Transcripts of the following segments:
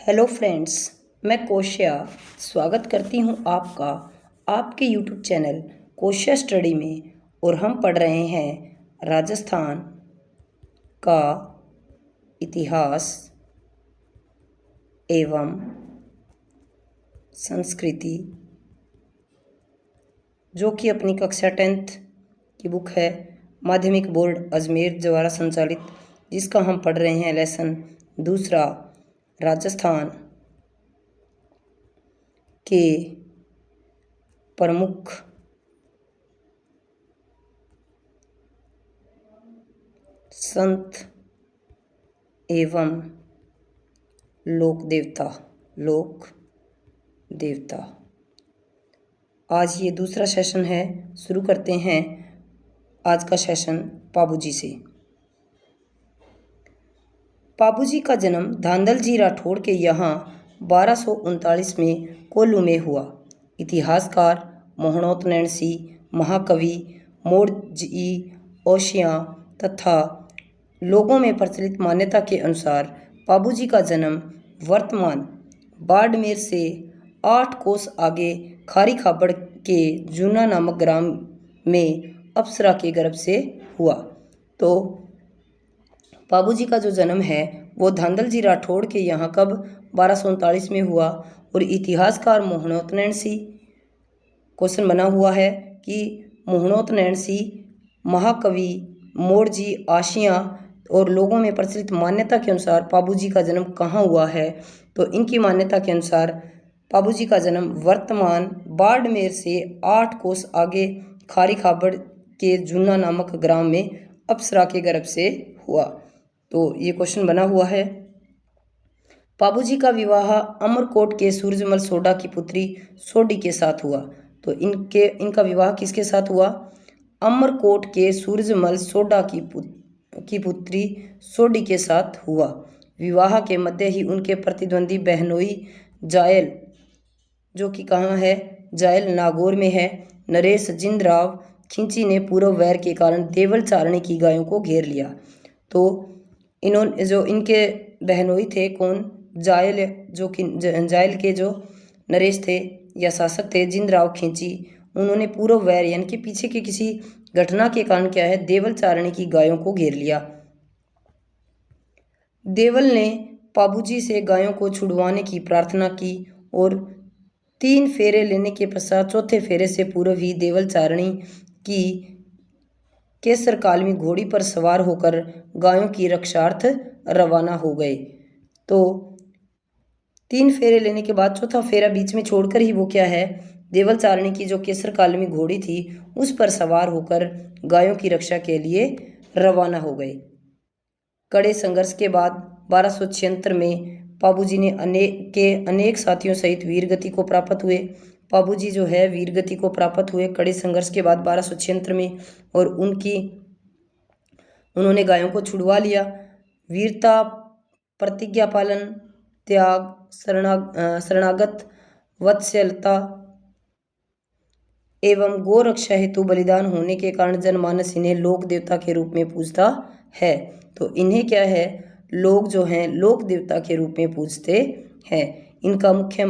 Hello friends, मैं कोशिया स्वागत करती हूँ आपका आपके यूट्यूब चैनल कोशिया स्टडी में। और हम पढ़ रहे हैं राजस्थान का इतिहास एवं संस्कृति, जो कि अपनी कक्षा 10th की बुक है, माध्यमिक बोर्ड अजमेर द्वारा संचालित, जिसका हम पढ़ रहे हैं लेसन दूसरा, राजस्थान के प्रमुख संत एवं लोक देवता। आज ये दूसरा सेशन है। शुरू करते हैं आज का सेशन पाबूजी से। पाबूजी का जन्म धांधल जी राठौड़ के यहाँ 1239 में कोल्लू में हुआ। इतिहासकार मोहनोत नैणसी, महाकवि मोरजी ओशियां तथा लोगों में प्रचलित मान्यता के अनुसार पाबूजी का जन्म वर्तमान बाड़मेर से 8 कोस आगे खारी खाबड़ के जूना नामक ग्राम में अप्सरा के गर्भ से हुआ। तो पाबूजी का जो जन्म है वो धांधल जी राठौड़ के यहाँ कब 1239 में हुआ। और इतिहासकार मोहनोत नैणसी, क्वेश्चन बना हुआ है कि मोहनोत नैणसी, महाकवि मोरजी आशियाँ और लोगों में प्रचलित मान्यता के अनुसार पाबूजी का जन्म कहाँ हुआ है। तो इनकी मान्यता के अनुसार पाबूजी का जन्म वर्तमान बाड़मेर से 8 कोस आगे खारी खाबड़ के जूना नामक ग्राम में अप्सरा के गर्भ से हुआ। तो ये क्वेश्चन बना हुआ है। पाबूजी का विवाह अमरकोट के सूरजमल सोडा की पुत्री सोडी के साथ हुआ। तो इनका विवाह किसके साथ हुआ? अमरकोट के सूरजमल सोडा की पुत्री सोडी के साथ हुआ। विवाह के मध्य ही उनके प्रतिद्वंदी बहनोई जायल, जो कि कहाँ है, जायल नागौर में है, नरेश जिंदराव खिंची ने पूर्व वैर के कारण देवल चारणी की गायों को घेर लिया। तो इन्होंने जो इनके बहनोई थे कौन, जायल, जो कि जायल के जो नरेश थे या शासक थे जिंदराव खिंची, उन्होंने पूर्व वैर यानी कि पीछे की किसी घटना के कारण क्या है, देवल चारणी की गायों को घेर लिया। देवल ने पाबूजी से गायों को छुड़वाने की प्रार्थना की और 3 फेरे लेने के पश्चात चौथे फेरे से पूर्व ही देवल चारणी की केसर कालमी घोड़ी पर सवार होकर गायों की रक्षार्थ रवाना हो गए। तो 3 फेरे लेने के बाद चौथा फेरा बीच में छोड़कर ही वो क्या है, देवल चारणी की जो केसर कालमी घोड़ी थी उस पर सवार होकर गायों की रक्षा के लिए रवाना हो गए। कड़े संघर्ष के बाद 1276 में पाबूजी ने अनेक साथियों सहित वीरगति को प्राप्त हुए। पाबूजी जो है वीरगति को प्राप्त हुए कड़े संघर्ष के बाद 1276 में, और उन्होंने गायों को छुड़वा लिया। वीरता, प्रतिज्ञा पालन, त्याग, शरणागत वत्सलता एवं गौ रक्षा हेतु बलिदान होने के कारण जनमानस इन्हें लोक देवता के रूप में पूजता है। तो इन्हें क्या है, लोग जो हैं लोक देवता के रूप में पूजते हैं। इनका मुख्य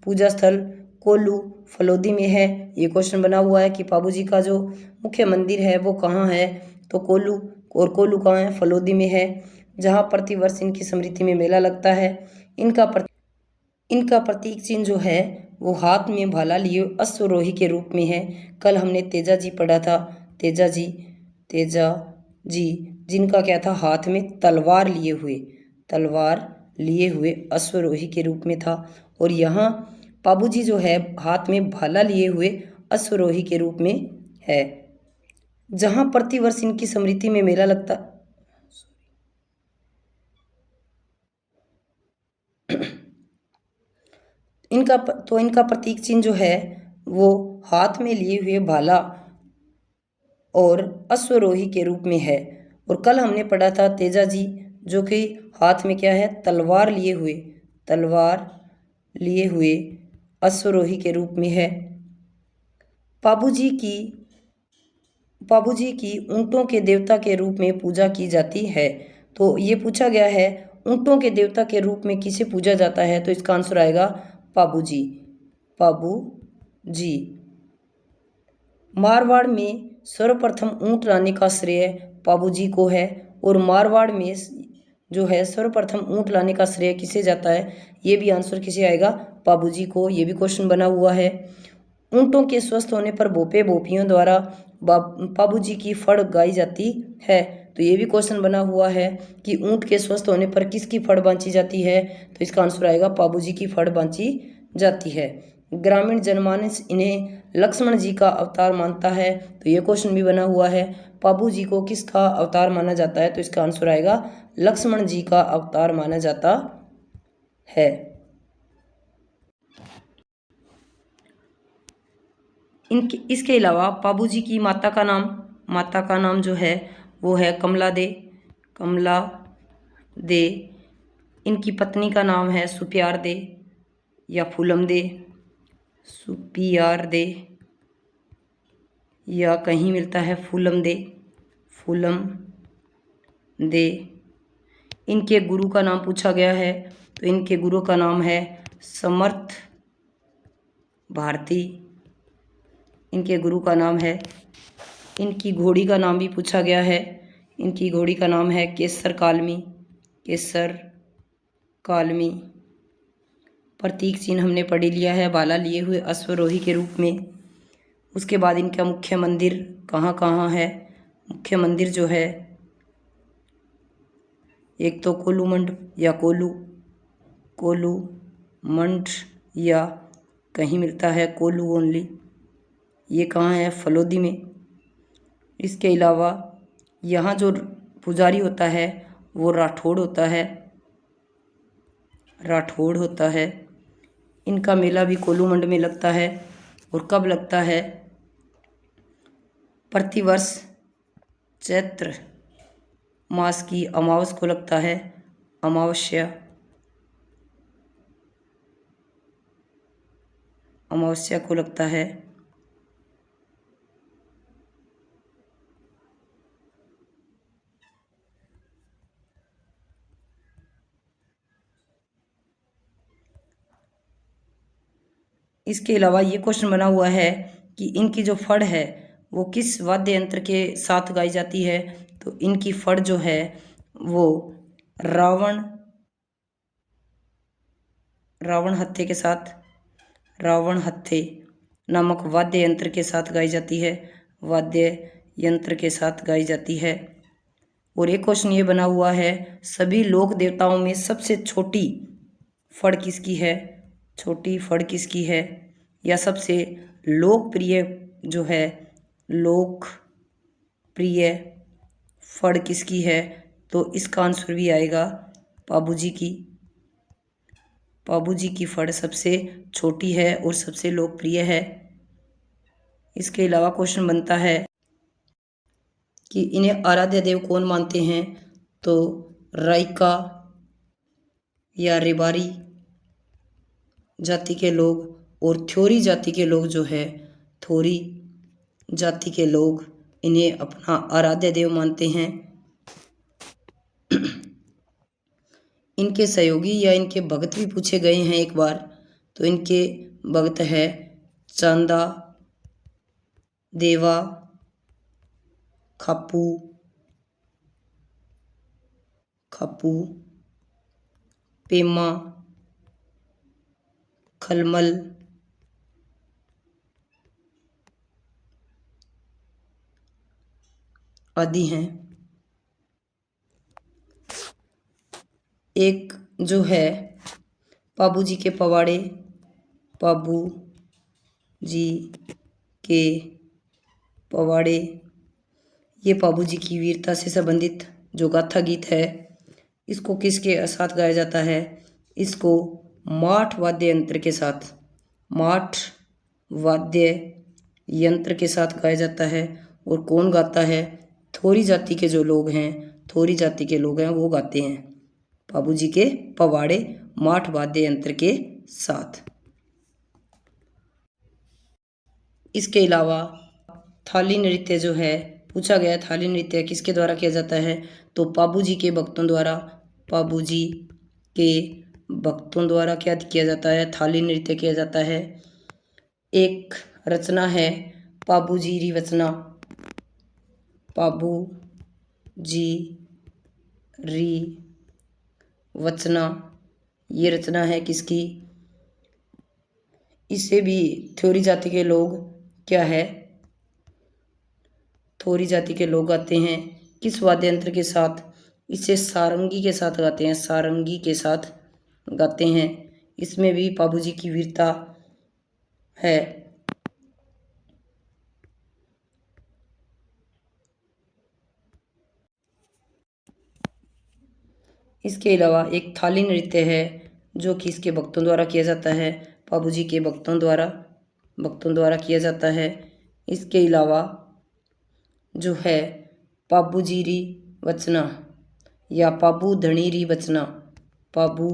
पूजा स्थल कोल्लू फलोदी में है। ये क्वेश्चन बना हुआ है कि पाबूजी का जो मुख्य मंदिर है वो कहाँ है, तो कोल्लू, और कोल्लू कहाँ है, फलोदी में है, जहाँ प्रतिवर्ष इनकी स्मृति में मेला लगता है। इनका प्रतीक चिन्ह जो है वो हाथ में भाला लिए अश्वरोही के रूप में है। कल हमने तेजा जी पढ़ा था, तेजा जी जिनका क्या था, हाथ में तलवार लिए हुए अश्वरोही के रूप में था। और यहाँ पाबूजी जो है हाथ में भाला लिए हुए अश्वरोही के रूप में है, जहाँ प्रतिवर्ष इनकी स्मृति में मेला लगता। इनका प्रतीक चिन्ह जो है वो हाथ में लिए हुए भाला और अश्वरोही के रूप में है। और कल हमने पढ़ा था तेजा जी, जो कि हाथ में क्या है, तलवार लिए हुए अश्वरोही के रूप में है। पाबूजी की ऊंटों के देवता के रूप में पूजा की जाती है। तो ये पूछा गया है ऊँटों के देवता के रूप में किसे पूजा जाता है? तो इसका आंसर आएगा पाबू जी। पाबू जी। मारवाड़ में सर्वप्रथम ऊँट लाने का श्रेय पाबू जी को है, और मारवाड़ में जो है सर्वप्रथम ऊँट लाने का श्रेय किसे जाता है? ये भी आंसर किसे आएगा? पाबू जी को। ये भी क्वेश्चन बना हुआ है। ऊँटों के स्वस्थ होने पर भोपे भोपियों द्वारा पाबू जी की फड़ गाई जाती है। तो ये भी क्वेश्चन बना हुआ है कि ऊँट के स्वस्थ होने पर किसकी फड़ बांची जाती है? तो इसका आंसर आएगा पाबू जी की फड़ बांची जाती है। ग्रामीण जनमानस इन्हें लक्ष्मण जी का अवतार मानता है। तो ये क्वेश्चन भी बना हुआ है, पाबू जी को किसका अवतार माना जाता है? तो इसका आंसर आएगा लक्ष्मण जी का अवतार माना जाता है। इसके अलावा पाबू जी की माता का नाम जो है वो है कमला दे। कमला दे। इनकी पत्नी का नाम है सुपियार दे या फूलम दे। सुपियार दे या कहीं मिलता है फूलम दे। फूलम दे। इनके गुरु का नाम पूछा गया है, तो इनके गुरु का नाम है समर्थ भारती। इनके गुरु का नाम है। इनकी घोड़ी का नाम भी पूछा गया है। इनकी घोड़ी का नाम है केसर कालमी। केसर कालमी। प्रतीक चिन्ह हमने पढ़ लिया है, भाला लिए हुए अश्वरोही के रूप में। उसके बाद इनका मुख्य मंदिर कहाँ कहाँ है? मुख्य मंदिर जो है एक तो कोलूमंड या कोलूमंड या कहीं मिलता है कोलू ओनली। ये कहाँ है? फलोदी में। इसके अलावा यहाँ जो पुजारी होता है वो राठौड़ होता है। राठौड़ होता है। इनका मेला भी कोलूमंड में लगता है। और कब लगता है? प्रतिवर्ष चैत्र मास की अमावस को लगता है। अमावस्या को लगता है। इसके अलावा ये क्वेश्चन बना हुआ है कि इनकी जो फड़ है वो किस वाद्य यंत्र के साथ गाई जाती है? तो इनकी फड़ जो है वो रावण हत्थे के साथ, रावण हत्थे नामक वाद्य यंत्र के साथ गाई जाती है। वाद्य यंत्र के साथ गाई जाती है। और एक क्वेश्चन ये बना हुआ है, सभी लोक देवताओं में सबसे छोटी फड़ किसकी है? छोटी फड़ किसकी है? या सबसे लोकप्रिय जो है लोकप्रिय फड़ किसकी है? तो इसका आंसर भी आएगा पाबू जी की। पाबू जी की फड़ सबसे छोटी है और सबसे लोकप्रिय है। इसके अलावा क्वेश्चन बनता है कि इन्हें आराध्य देव कौन मानते हैं? तो राइका या रेबारी जाति के लोग और थ्योरी जाति के लोग जो है, थोरी जाति के लोग इन्हें अपना आराध्य देव मानते हैं। इनके सहयोगी या इनके भक्त भी पूछे गए हैं एक बार। तो इनके भक्त है चांदा, देवा, खापू, पेमा, खलमल, आदि हैं। एक जो है पाबू जी के पवाड़े, पाबू जी के पवाड़े, ये पाबू जी की वीरता से संबंधित जो गाथा गीत है, इसको किसके साथ गाया जाता है? इसको माठ वाद्य यंत्र के साथ, माठ वाद्य यंत्र के साथ गाया जाता है। और कौन गाता है? थोरी जाति के जो लोग हैं, थोरी जाति के लोग हैं वो गाते हैं पाबू जी के पवाड़े माठ वाद्य यंत्र के साथ। इसके अलावा थाली नृत्य जो है पूछा गया, थाली नृत्य किसके द्वारा किया जाता है? तो पाबू जी के भक्तों द्वारा पाबूजी के भक्तों द्वारा क्या किया जाता है, थाली नृत्य किया जाता है। एक रचना है पाबूजीरी वचना, पाबू जी री वचना, ये रचना है किसकी? इसे भी थ्योरी जाति के लोग क्या है, थोरी जाति के लोग गाते हैं। किस वाद्य यंत्र के साथ? इसे सारंगी के साथ गाते हैं, सारंगी के साथ गाते हैं। इसमें भी पाबूजी की वीरता है। इसके अलावा एक थाली नृत्य है जो कि इसके भक्तों द्वारा किया जाता है, पाबूजी के भक्तों द्वारा किया जाता है। इसके अलावा जो है पाबूजीरी वचना या पाबू धणीरी वचना, पाबू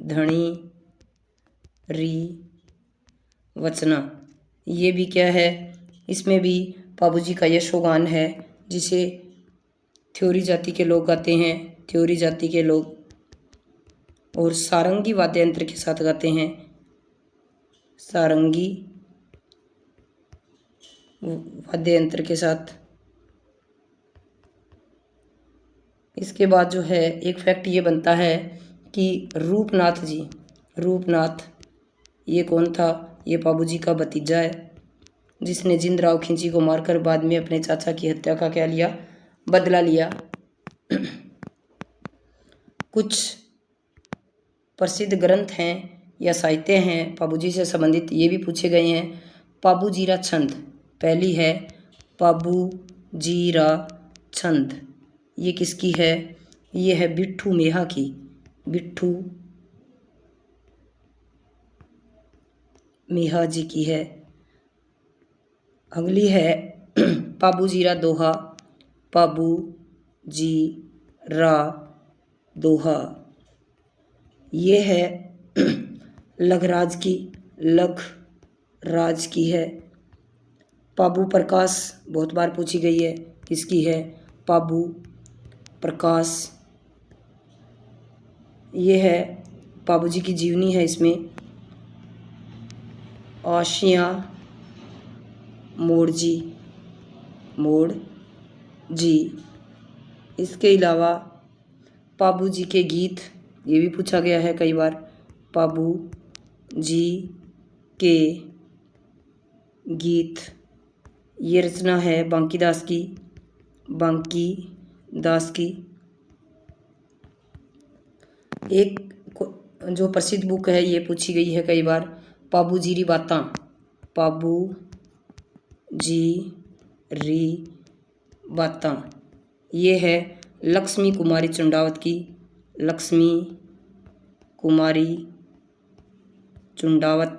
धणी री वचना, ये भी क्या है, इसमें भी पाबूजी का यशोगान है जिसे थ्योरी जाति के लोग गाते हैं, थ्योरी जाति के लोग, और सारंगी वाद्य यंत्र के साथ गाते हैं, सारंगी वाद्य यंत्र के साथ। इसके बाद जो है एक फैक्ट ये बनता है कि रूपनाथ ये कौन था? ये पाबूजी का भतीजा है जिसने जिंदराव खिंची को मारकर बाद में अपने चाचा की हत्या का क्या लिया, बदला लिया। कुछ प्रसिद्ध ग्रंथ हैं या साहित्य हैं पाबूजी से संबंधित, ये भी पूछे गए हैं। पाबूजीरा छंद, पहली है पाबूजीरा छंद, ये किसकी है? ये है बिट्ठू मेहा की, बिट्ठू मेहा जी की है। अगली है पाबूजीरा दोहा, पाबूजीरा दोहा, ये है लखराज की है। पाबू प्रकाश बहुत बार पूछी गई है, किसकी है? पाबू प्रकाश, ये है पाबूजी की जीवनी है। इसमें आशियाँ मोड़ जी। इसके अलावा पाबूजी के गीत, ये भी पूछा गया है कई बार। पाबूजी के गीत, ये रचना है बांकीदास की। एक जो प्रसिद्ध बुक है ये पूछी गई है कई बार, पाबूजीरी बातां, पाबूजीरी बातां, ये है लक्ष्मी कुमारी चुंडावत की, लक्ष्मी कुमारी चुंडावत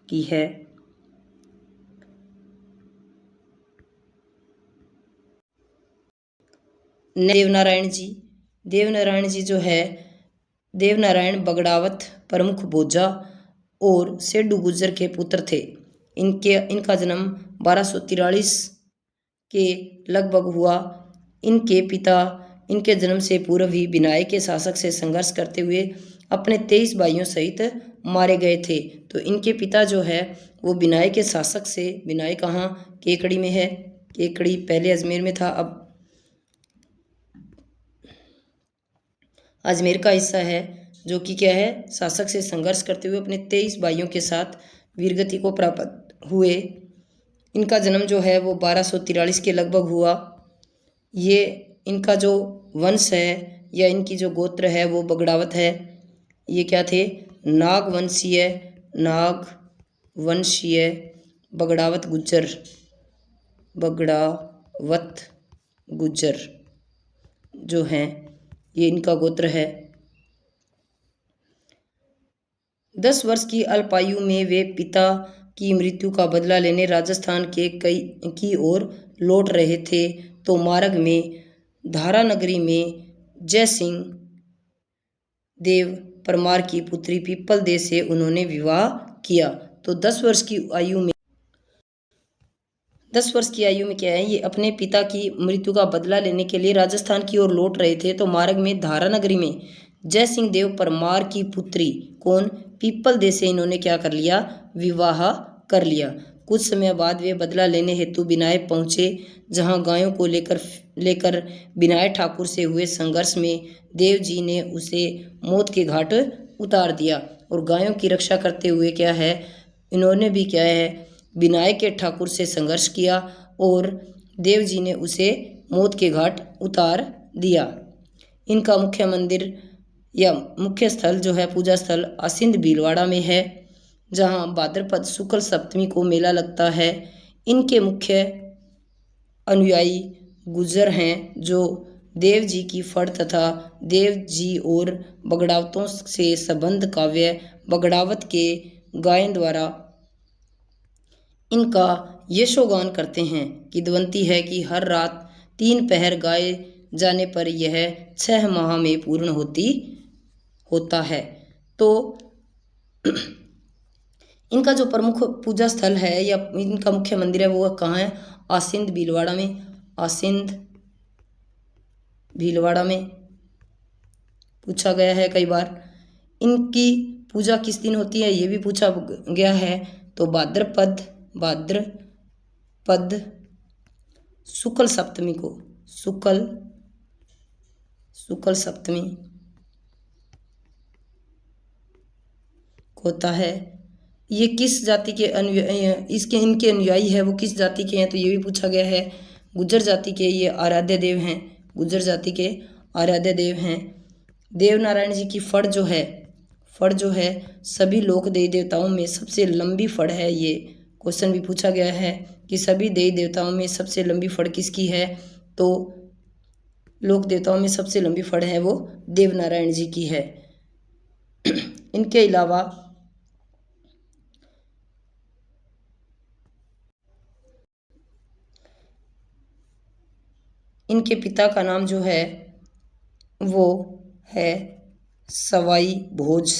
की है। देवनारायण जी जो है, देवनारायण बगड़ावत प्रमुख बोजा और सेडू गुर्जर के पुत्र थे। इनका जन्म 1243 के लगभग हुआ। इनके पिता इनके जन्म से पूर्व ही बिनाई के शासक से संघर्ष करते हुए अपने 23 भाइयों सहित मारे गए थे। तो इनके पिता जो है वो बिनाई के शासक से, बिनाई कहाँ, केकड़ी में है, केकड़ी पहले अजमेर में था, अब अजमेर का हिस्सा है, जो कि क्या है, शासक से संघर्ष करते हुए अपने 23 भाइयों के साथ वीरगति को प्राप्त हुए। इनका जन्म जो है वो 1243 के लगभग हुआ। ये इनका जो वंश है या इनकी जो गोत्र है वो बगड़ावत है। ये क्या थे? नागवंशीय बगड़ावत गुज्जर जो हैं, ये इनका गोत्र है। 10 वर्ष की अल्पायु में वे पिता की मृत्यु का बदला लेने राजस्थान की ओर लौट रहे थे, तो मार्ग में धारा नगरी में जयसिंह देव परमार की पुत्री पीपल दे से उन्होंने विवाह किया। तो 10 वर्ष की आयु में 10 वर्ष की आयु में क्या है, ये अपने पिता की मृत्यु का बदला लेने के लिए राजस्थान की ओर लौट रहे थे, तो मार्ग में धारा नगरी में जय सिंह देव परमार की पुत्री कौन पीपल देव से इन्होंने क्या कर लिया, विवाह कर लिया। कुछ समय बाद वे बदला लेने हेतु बिनाय पहुंचे, जहां गायों को लेकर बिनाय ठाकुर से हुए संघर्ष में देव जी ने उसे मौत के घाट उतार दिया। और गायों की रक्षा करते हुए क्या है, इन्होंने भी क्या है, बिनाय के ठाकुर से संघर्ष किया और देव जी ने उसे मौत के घाट उतार दिया। इनका मुख्य मंदिर या मुख्य स्थल जो है, पूजा स्थल आसिंद भीलवाड़ा में है, जहाँ भाद्रपद शुक्ल सप्तमी को मेला लगता है। इनके मुख्य अनुयायी गुर्जर हैं, जो देव जी की फड़ तथा देव जी और बगड़ावतों से संबंध काव्य बगड़ावत के गायन द्वारा इनका यशोगान करते हैं। किंवदंती है कि हर रात 3 पहर गाए जाने पर यह 6 माह में पूर्ण होता है। तो इनका जो प्रमुख पूजा स्थल है या इनका मुख्य मंदिर है वो कहाँ है, आसिंद भीलवाड़ा में। आसिंद भीलवाड़ा में पूछा गया है कई बार। इनकी पूजा किस दिन होती है, ये भी पूछा गया है। तो भाद्रपद शुक्ल सप्तमी को, शुक्ल सप्तमी होता है। ये किस जाति के इनके अनुयायी है वो किस जाति के हैं, तो ये भी पूछा गया है। गुर्जर जाति के ये आराध्य देव हैं, गुर्जर जाति के आराध्य देव हैं। देव नारायण जी की फड़ जो है सभी लोक देवी देवताओं में सबसे लंबी फड़ है। ये क्वेश्चन भी पूछा गया है कि सभी देवी देवताओं में सबसे लंबी फड़ किसकी है, तो लोक देवताओं में सबसे लंबी फड़ है वो देव नारायण जी की है। इनके अलावा इनके पिता का नाम जो है वो है सवाई भोज,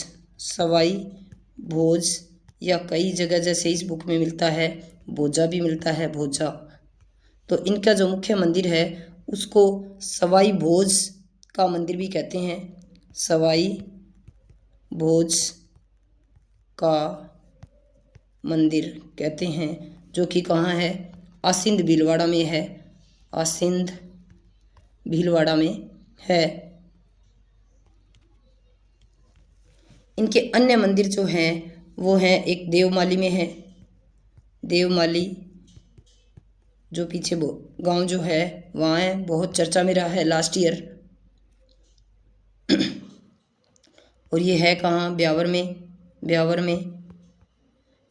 या कई जगह जैसे इस बुक में मिलता है भोजा भी मिलता है, भोजा। तो इनका जो मुख्य मंदिर है उसको सवाई भोज का मंदिर भी कहते हैं, सवाई भोज का मंदिर कहते हैं, जो कि कहाँ है, आसिंद भीलवाड़ा में है, आसिंद भीलवाड़ा में है। इनके अन्य मंदिर जो हैं वो हैं, एक देवमाली में है, देवमाली जो पीछे वो गांव जो है वहाँ है, बहुत चर्चा में रहा है लास्ट ईयर। और ये है कहाँ, ब्यावर में।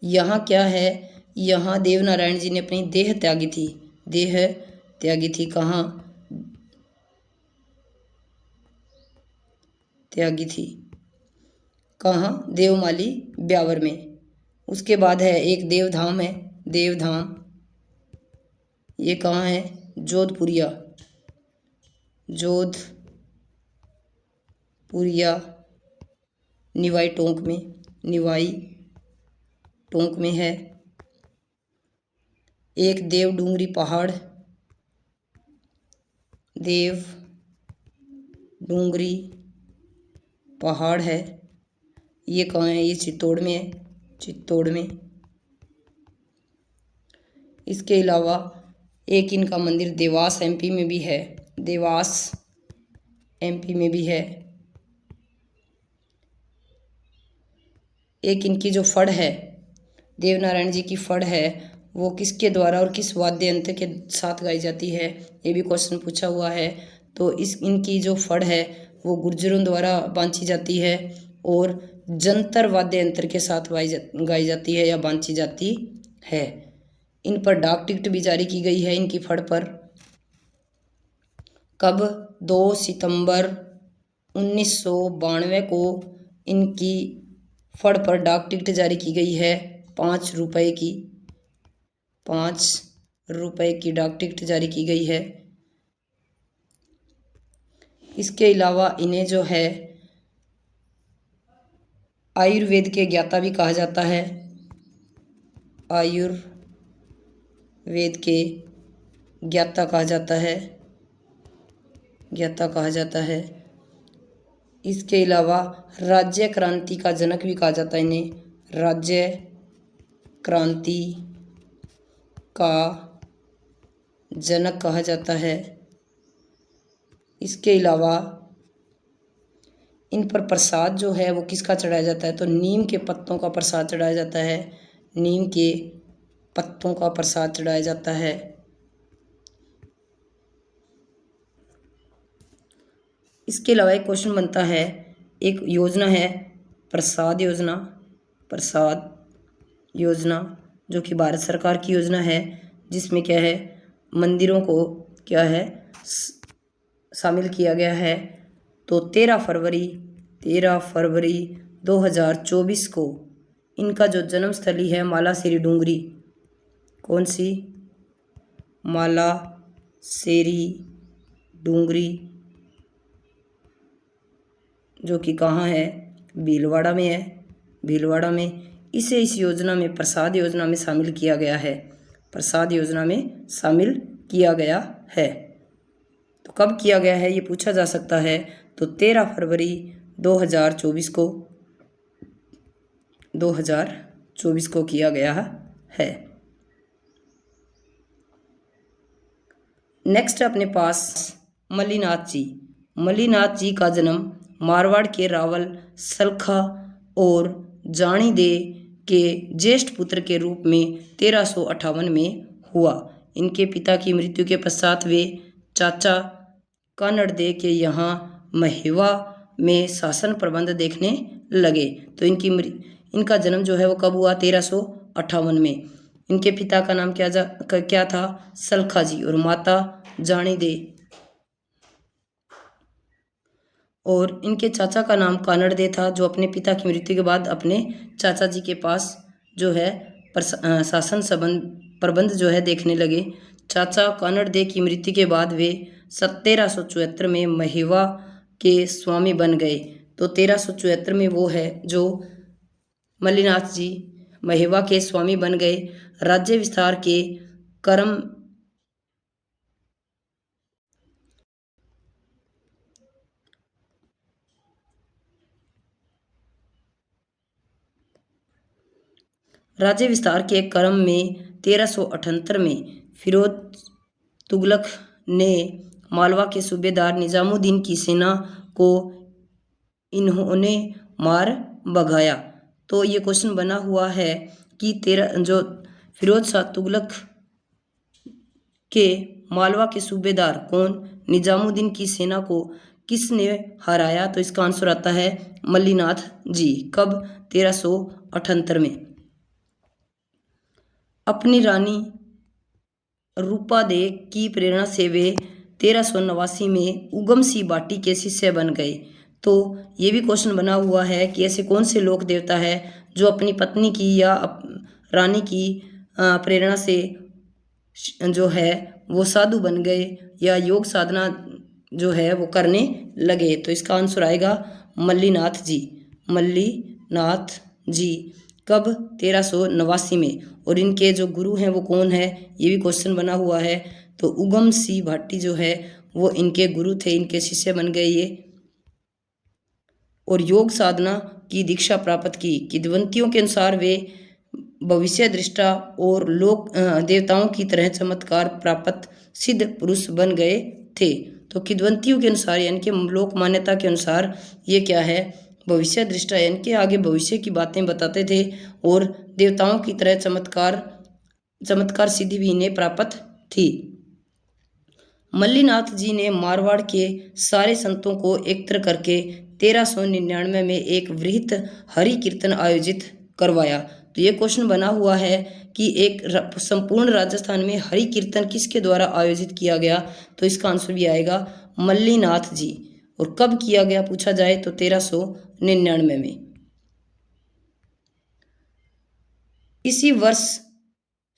यहाँ क्या है, यहाँ देव नारायण जी ने अपनी देह त्यागी थी कहाँ, त्यागी थी कहाँ, देवमाली ब्यावर में। उसके बाद है एक देवधाम है, देवधाम ये कहाँ है, जोधपुरिया निवाई टोंक में है। एक देव डूंगरी पहाड़ है, ये कहाँ है, ये चित्तौड़ में है, चित्तौड़ में। इसके अलावा एक इनका मंदिर देवास एमपी में भी है, देवास एमपी में भी है। एक इनकी जो फड़ है, देवनारायण जी की फड़ है, वो किसके द्वारा और किस वाद्य यंत्र के साथ गाई जाती है, ये भी क्वेश्चन पूछा हुआ है। तो इनकी जो फड़ है वो गुर्जरों द्वारा बांची जाती है और जंतर वाद्य यंत्र के साथ गाई जाती है या बांची जाती है। इन पर डाक टिकट भी जारी की गई है इनकी फड़ पर। कब, 2 सितंबर 1992 को इनकी फड़ पर डाक टिकट जारी की गई है, 5 रुपए की डाक टिकट जारी की गई है। इसके अलावा इन्हें जो है आयुर्वेद के ज्ञाता भी कहा जाता है, आयुर्वेद वेद के ज्ञाता कहा जाता है, ज्ञाता कहा जाता है। इसके अलावा राज्य क्रांति का जनक भी कहा जाता है इन्हें, राज्य क्रांति का जनक कहा जाता है। इसके अलावा इन पर प्रसाद जो है वो किसका चढ़ाया जाता है, तो नीम के पत्तों का प्रसाद चढ़ाया जाता है, नीम के पत्तों का प्रसाद चढ़ाया जाता है। इसके अलावा एक क्वेश्चन बनता है, एक योजना है प्रसाद योजना, प्रसाद योजना जो कि भारत सरकार की योजना है, जिसमें क्या है मंदिरों को क्या है शामिल किया गया है। तो 13 फरवरी 2024 को इनका जो जन्मस्थली है मालासेरी डूंगरी, कौन सी, मालासेरी डूंगरी, जो कि कहाँ है, भीलवाड़ा में है, भीलवाड़ा में। इसे इस योजना में प्रसाद योजना में शामिल किया गया है, प्रसाद योजना में शामिल किया गया है। तो कब किया गया है ये पूछा जा सकता है, तो 13 फरवरी 2024 को किया गया है। नेक्स्ट अपने पास मल्लीनाथ जी का जन्म मारवाड़ के रावल सलखा और जानी दे के ज्येष्ठ पुत्र के रूप में 1358 में हुआ। इनके पिता की मृत्यु के पश्चात वे चाचा कानड़ दे के यहाँ महेवा में शासन प्रबंध देखने लगे। तो इनका जन्म जो है वो कब हुआ, 1358 में। इनके पिता का नाम क्या था, सलखा जी, और माता जानी दे, और इनके चाचा का नाम कानड़ दे था, जो अपने पिता की मृत्यु के बाद अपने चाचा जी के पास जो है शासन प्रबंध जो है देखने लगे। चाचा कानड़ दे की मृत्यु के बाद वे 1374 में महेवा के स्वामी बन गए। तो 1374 में वो है जो मल्लीनाथ जी महेवा के स्वामी बन गए। राज्य विस्तार के क्रम में 1378 में फिरोज तुगलक ने मालवा के सूबेदार निजामुद्दीन की सेना को इन्होंने मार भगाया। तो ये क्वेश्चन बना हुआ है कि जो फिरोज शाह तुगलक के मालवा के सूबेदार कौन, निजामुद्दीन की सेना को किसने हराया, तो इसका आंसर आता है मल्लीनाथ जी। कब, 1378 में। अपनी रानी रूपा दे की प्रेरणा से वे 1389 में उगम सिंह भाटी के शिष्य बन गए। तो ये भी क्वेश्चन बना हुआ है कि ऐसे कौन से लोक देवता है जो अपनी पत्नी की या रानी की प्रेरणा से जो है वो साधु बन गए या योग साधना जो है वो करने लगे। तो इसका आंसर आएगा मल्लीनाथ जी, मल्लीनाथ जी। कब, 1389 में। और इनके जो गुरु हैं वो कौन है, ये भी क्वेश्चन बना हुआ है। तो उगम सिंह भाटी जो है वो इनके गुरु थे, इनके शिष्य बन गए ये, और योग साधना की दीक्षा प्राप्त की। किंवदंतियों के अनुसार वे भविष्य दृष्टा और लोक देवताओं की तरह चमत्कार प्राप्त सिद्ध पुरुष बन गए थे। तो किंवदंतियों के अनुसार यानी कि लोक मान्यता के अनुसार ये क्या है, भविष्य दृष्टा, यानी कि आगे भविष्य की बातें बताते थे, और देवताओं की तरह चमत्कार सिद्धि भी इन्हें प्राप्त थी। मल्लीनाथ जी ने मारवाड़ के सारे संतों को एकत्र करके 1399 में एक वृहत हरि कीर्तन आयोजित करवाया। तो ये क्वेश्चन बना हुआ है कि एक संपूर्ण राजस्थान में हरि कीर्तन किसके द्वारा आयोजित किया गया, तो इसका आंसर भी आएगा मल्लीनाथ जी। और कब किया गया पूछा जाए तो 1399 में। इसी वर्ष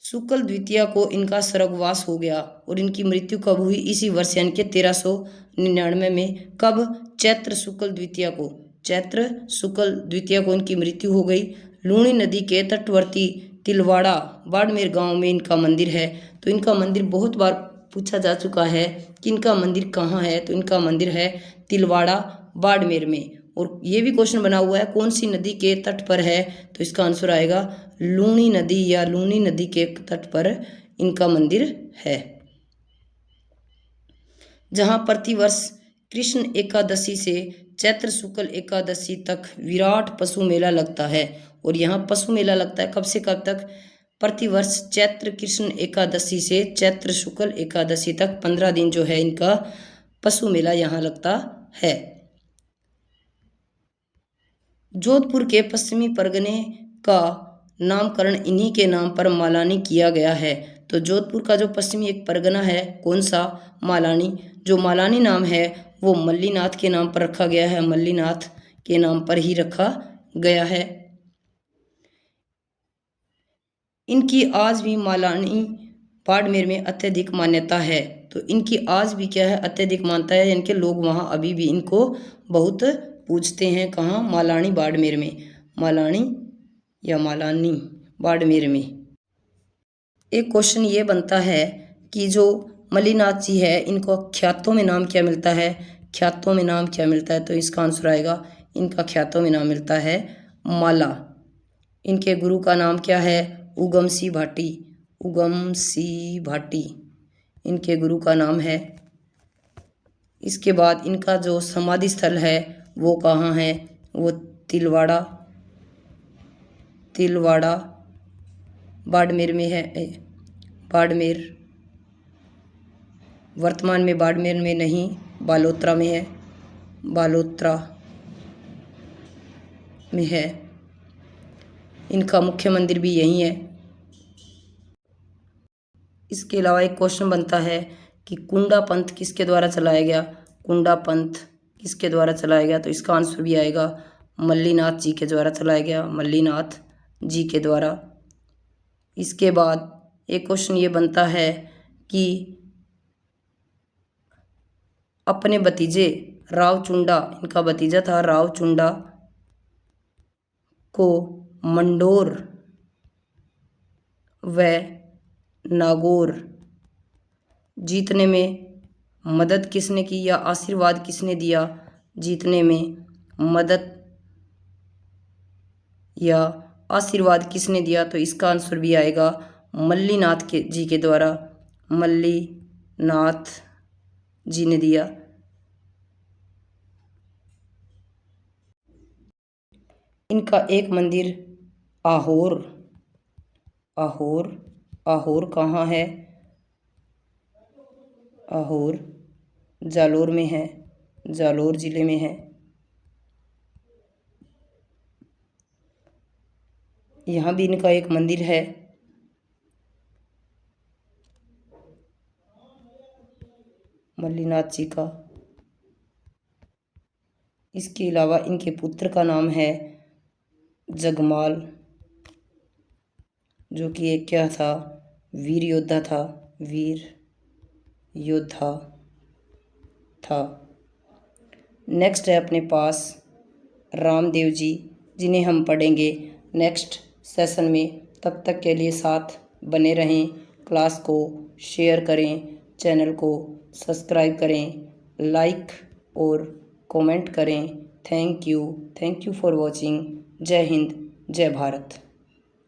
शुक्ल द्वितीया को इनका स्वर्गवास हो गया और इनकी मृत्यु कब हुई, इसी वर्ष यानी कि 1399 में। कब, चैत्र शुक्ल द्वितीया को, चैत्र शुक्ल द्वितीया को इनकी मृत्यु हो गई। लूणी नदी के तटवर्ती तिलवाड़ा बाड़मेर गांव में इनका मंदिर है। तो इनका मंदिर बहुत बार पूछा जा चुका है कि इनका मंदिर कहाँ है, तो इनका मंदिर है तिलवाड़ा बाड़मेर में। और ये भी क्वेश्चन बना हुआ है कौन सी नदी के तट पर है, तो इसका आंसर आएगा लूनी नदी या लूनी नदी के तट पर इनका मंदिर है। जहाँ प्रतिवर्ष कृष्ण एकादशी से चैत्र शुक्ल एकादशी तक विराट पशु मेला लगता है। और यहाँ पशु मेला लगता है कब से कब तक, प्रतिवर्ष चैत्र कृष्ण एकादशी से चैत्र शुक्ल एकादशी तक 15 दिन जो है इनका पशु मेला यहाँ लगता है। जोधपुर के पश्चिमी परगने का नामकरण इन्हीं के नाम पर मालानी किया गया है। तो जोधपुर का जो पश्चिमी एक परगना है कौन सा, मालानी। जो मालानी नाम है वो मल्लीनाथ के नाम पर रखा गया है, मल्लीनाथ के नाम पर ही रखा गया है। इनकी आज भी मालानी बाड़मेर में अत्यधिक मान्यता है। तो इनकी आज भी क्या है, अत्यधिक मान्यता है, इनके लोग वहाँ अभी भी इनको बहुत पूजते हैं। कहाँ, मालानी बाड़मेर में, मालानी या मालानी बाड़मेर में। एक क्वेश्चन ये बनता है कि जो मल्लीनाथ जी है इनको ख्यातों में नाम क्या मिलता है, ख्यातों में नाम क्या मिलता है, तो इसका आंसर आएगा इनका ख्यातों में नाम मिलता है माला। इनके गुरु का नाम क्या है, उगम सिंह भाटी, उगम सिंह भाटी इनके गुरु का नाम है। इसके बाद इनका जो समाधि स्थल है वो कहाँ है, वो तिलवाड़ा, तिलवाड़ा बाड़मेर में है। बाड़मेर, वर्तमान में बाड़मेर में नहीं, बालोतरा में है, बालोतरा में है। इनका मुख्य मंदिर भी यही है। इसके अलावा एक क्वेश्चन बनता है कि कुंडा पंथ किसके द्वारा चलाया गया, कुंडा पंथ किसके द्वारा चलाया गया, तो इसका आंसर भी आएगा मल्लीनाथ जी के द्वारा चलाया गया, मल्लीनाथ जी के द्वारा। इसके बाद एक क्वेश्चन ये बनता है कि अपने भतीजे रावचुंडा, इनका भतीजा था रावचुंडा, को मंडोर व नागौर जीतने में मदद किसने की या आशीर्वाद किसने दिया, जीतने में मदद या आशीर्वाद किसने दिया, तो इसका आंसर भी आएगा मल्लीनाथ के जी के द्वारा, मल्लीनाथ जी ने दिया। इनका एक मंदिर आहोर, आहोर, आहोर कहाँ है, आहोर जालोर में है, जालोर जिले में है। यहाँ भी इनका एक मंदिर है। मल्लीनाथ जी का। इसके अलावा इनके पुत्र का नाम है जगमाल, जो कि एक क्या था, वीर योद्धा था, वीर योद्धा था। नेक्स्ट है अपने पास रामदेव जी, जिन्हें हम पढ़ेंगे नेक्स्ट सेशन में। तब तक के लिए साथ बने रहें, क्लास को शेयर करें, चैनल को सब्सक्राइब करें, लाइक और कमेंट करें। Thank you for watching. जय हिंद, जय भारत।